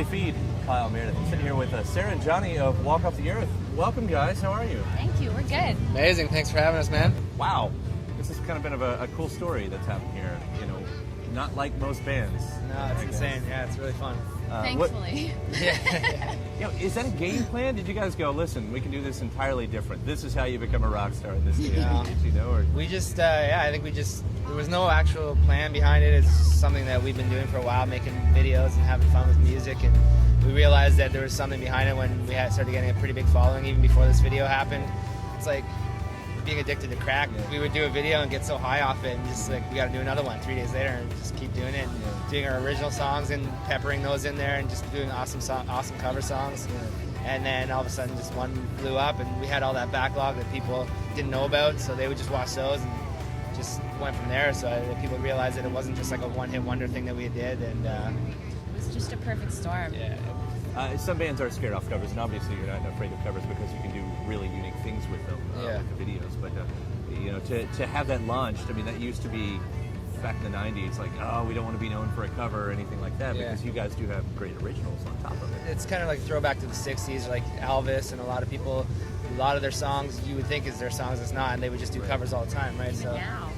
Monthly Feed, Kyle, Meredith. I'm sitting here with Sarah and Gianni of Walk Off the Earth. Welcome, guys. How are you? Thank you. We're good. Amazing. Thanks for having us, man. Wow. This has kind of been a cool story that's happened here. You know, not like most bands. No, it's insane. Yeah, it's really fun. Thankfully. You know, is that a game plan? Did you guys go, listen, we can do this entirely different. This is how you become a rock star in this game. You know, or... We just, I think there was no actual plan behind it. It's just something that we've been doing for a while, making videos and having fun with music. And we realized that there was something behind it when we started getting a pretty big following, even before this video happened. It's like being addicted to crack. We would do a video and get so high off it, and just like, we got to do another one 3 days later, and just keep doing it. Doing our original songs and peppering those in there, and just doing awesome cover songs. And then all of a sudden, just one blew up, and we had all that backlog that people didn't know about, so they would just watch those and just went from there. So people realized that it wasn't just like a one-hit wonder thing that we did, and it was just a perfect storm. Yeah. Some bands are scared off covers, and obviously you're not afraid of covers because you can do really unique things with them, with the videos. But you know, to have that launched, I mean, that used to be back in the '90s, like, oh, we don't want to be known for a cover or anything like that, because you guys do have great originals on top of it. It's kind of like throwback to the '60s, like Elvis and a lot of people. A lot of their songs you would think is their songs, it's not, and they would just do covers all the time, right? Even now.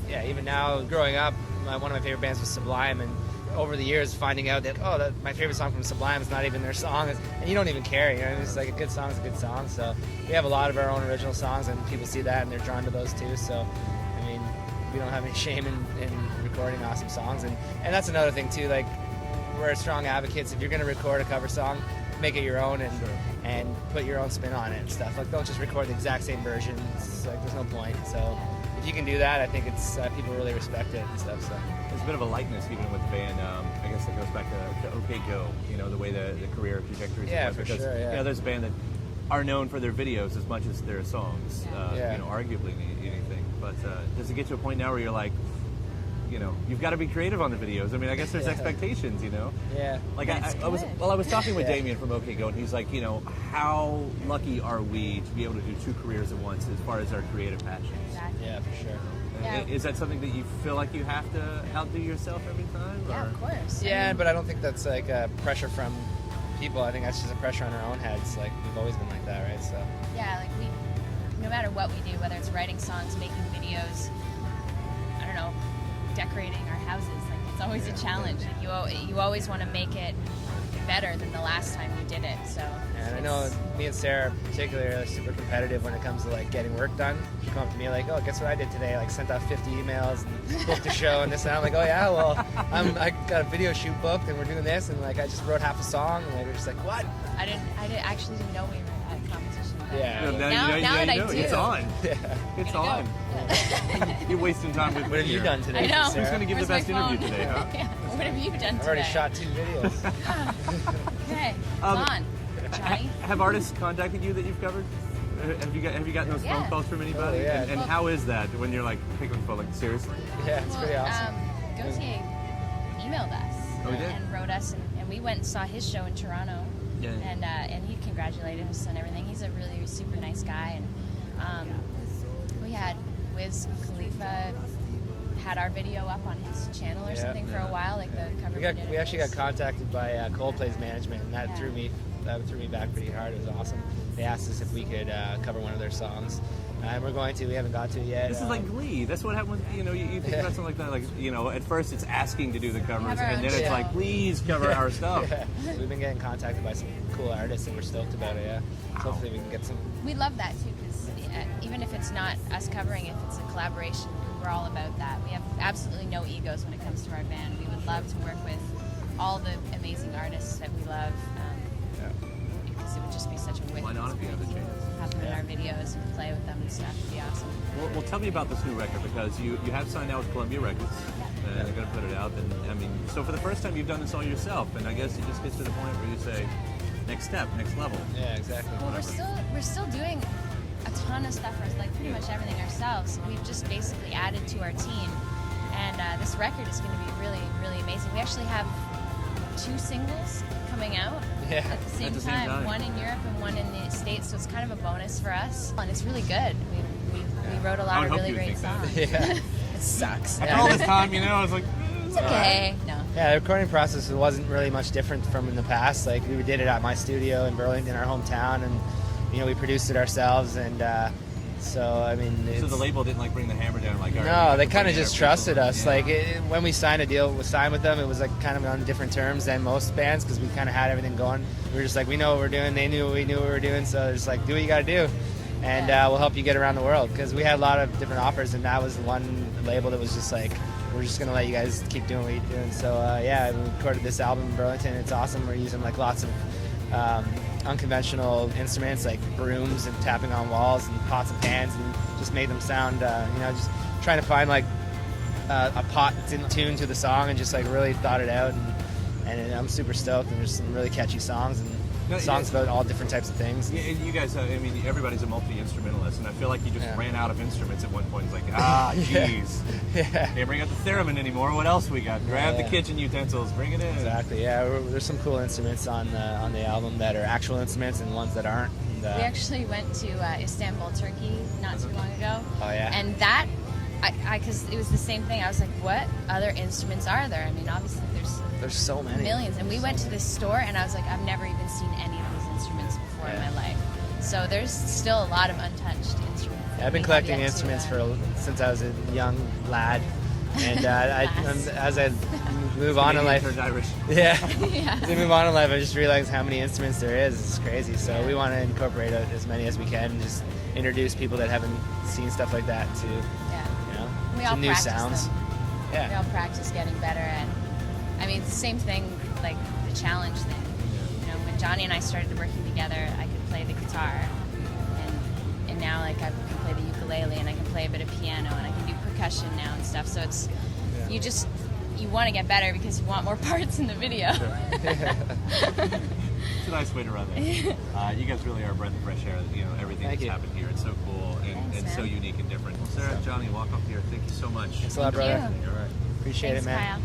Yeah, even now, growing up, one of my favorite bands was Sublime, and over the years finding out that, my favorite song from Sublime is not even their song, and you don't even care, you know, it's like a good song is a good song. So we have a lot of our own original songs, and people see that and they're drawn to those too. So I mean, we don't have any shame in recording awesome songs, and that's another thing too, like, we're strong advocates. If you're going to record a cover song, make it your own, and put your own spin on it and stuff. Like, don't just record the exact same version. It's like, there's no point. So if you can do that, I think it's people really respect it and stuff. So there's a bit of a likeness even with the band. I guess that goes back to OK Go. You know, the way the career trajectory. Yeah, for sure. Yeah. You know, there's a band that are known for their videos as much as their songs. You know, arguably anything. But does it get to a point now where you're like, you know, you've got to be creative on the videos? I mean, I guess there's expectations, you know? Yeah. Like, I was talking with Damien from OK Go, and he's like, you know, how lucky are we to be able to do two careers at once as far as our creative passions? Exactly. Yeah, for sure. Yeah. Is that something that you feel like you have to outdo yourself every time? Yeah, of course. Yeah, but I don't think that's like a pressure from people. I think that's just a pressure on our own heads. Like, we've always been like that, right? So yeah, like, no matter what we do, whether it's writing songs, making videos, I don't know, decorating our houses, like, it's always a challenge. Like, you always want to make it better than the last time you did it. So and I know me and Sarah particularly are super competitive when it comes to like getting work done. She come up to me like, oh, guess what I did today? Like, sent out 50 emails and booked a show and this and that. I'm like, oh yeah, well, I got a video shoot booked and we're doing this, and like I just wrote half a song, and like we're just like, what? I actually didn't know we were at a competition. Yeah. Now that I do, it's on. Yeah. It's on. You're wasting time with. What have you done today? I know. Sarah? Who's going to give Where's the best my phone? interview today, huh? Yeah. What have you done today? I've already shot 2 videos. Okay, it's on. Johnny? Have artists contacted you that you've covered? Have you gotten those phone calls from anybody? Oh, yeah. And how is that when you're like picking the phone? Like, seriously? Yeah, it's pretty awesome. Gautier emailed us and wrote us, and we went and saw his show in Toronto. Yeah. And he congratulated us on everything. He's a really super nice guy, and we had Wiz Khalifa had our video up on his channel or something for a while, like the cover. We actually got contacted by Coldplay's management, and that threw me back pretty hard. It was awesome. They asked us if we could cover one of their songs, and we're going to. We haven't got to it yet. This is like Glee. That's what happens. You know, you think about something like that. Like, you know, at first it's asking to do the covers, and then it's like, please cover our stuff. Yeah. We've been getting contacted by some cool artists, and we're stoked about it. Yeah. So hopefully we can get some. We love that too, because even if it's not us covering it, if it's a collaboration, we're all about that. We have absolutely no egos when it comes to our band. We would love to work with all the amazing artists that we love, because it would just be such a wicked experience to have them in our videos and play with them and stuff. It'd be awesome. Well, tell me about this new record, because you have signed out with Columbia Records, and they're going to put it out. And I mean, so for the first time you've done this all yourself, and I guess it just gets to the point where you say, next step, next level. Yeah, exactly. Well, we're still doing a ton of stuff, like pretty much everything ourselves. We've just basically added to our team, and this record is going to be really, really amazing. We actually have 2 singles coming out at the same time, one in Europe and one in the States, so it's kind of a bonus for us, and it's really good. We wrote a lot of really great songs. Yeah. It sucks. After all this time, you know, I was like, it's okay. No. Yeah, the recording process wasn't really much different from in the past. Like, we did it at my studio in Burlington, our hometown, and we produced it ourselves. And so I mean, so the label didn't like bring the hammer down, like, all no, right, they kind of just trusted us. Yeah. Like when we signed with them, it was like kind of on different terms than most bands because we kind of had everything going. We were just like, we know what we're doing. They knew we knew what we were doing, so it's like, do what you got to do, and we'll help you get around the world. Because we had a lot of different offers, and that was the one label that was just like, we're just gonna let you guys keep doing what you're doing. So yeah, we recorded this album in Burlington. It's awesome. We're using like lots of unconventional instruments like brooms and tapping on walls and pots and pans, and just made them sound, just trying to find like a pot that's in tune to the song, and just like really thought it out. And I'm super stoked. And there's some really catchy songs and songs about all different types of things. Yeah, and you guys, I mean, everybody's a multi-instrumentalist, and I feel like you just ran out of instruments at one point. It's like, geez. Can't bring out the theremin anymore. What else we got? Grab the kitchen utensils, bring it in. Exactly, yeah. There's some cool instruments on the album that are actual instruments and ones that aren't. And, we actually went to Istanbul, Turkey, not too long ago. Oh, yeah. And that, because it was the same thing. I was like, what other instruments are there? I mean, obviously there's so many. Millions. And we went to this store, and I was like, I've never even seen any of these instruments before in my life. So there's still a lot of untouched instruments. Yeah, I've been collecting instruments since I was a young lad, and as I move on in life, Irish. as I move on in life, I just realized how many instruments there is. It's crazy. So we want to incorporate as many as we can, and just introduce people that haven't seen stuff like that to, to new sounds. Them. Yeah, we all practice getting better, and I mean, it's the same thing, like the challenge thing. When Gianni and I started working together, I could play the guitar, and now like I can play the ukulele, and I can play a bit of piano, and I can do percussion now and stuff. So it's you want to get better because you want more parts in the video. Sure. It's a nice way to run it. You guys really are a breath of fresh air. Everything that's happened here. It's so cool and so unique and different. Well, Sarah, Gianni, walk up here. Thank you so much. Thanks a lot, brother. Thank you. All right. Appreciate it, man. Kyle.